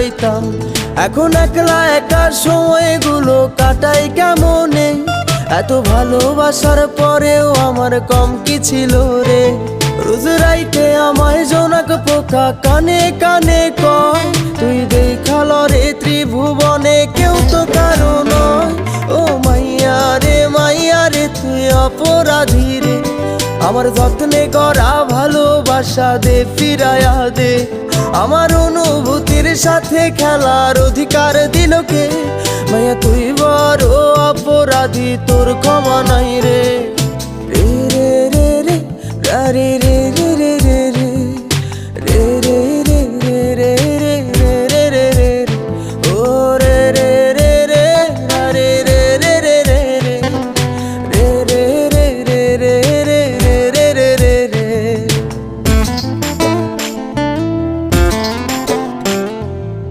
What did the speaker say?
যাইতাম। এখন একলা একা সময়গুলো কাটাই কেমনে, এত ভালোবাসার পরেও আমার কম কি ছিল রে। রোজ রাইতে আমায় জোনাক পোকা কানে কানে কয়, তুই দেখাল রে ত্রিভুবনে কেউ তো কারো নয়। ও মাইয়া রে তুই অপরাধী রে, আমার যত্নে করা ভালোবাসা দে ফিরায়া দে। আমার অনুভূতির সাথে খেলার অধিকার দিল কে, মাইয়া তুই বড় অপরাধী, তোর ক্ষমা নাই রে। রে রে রে রে রে রে রে।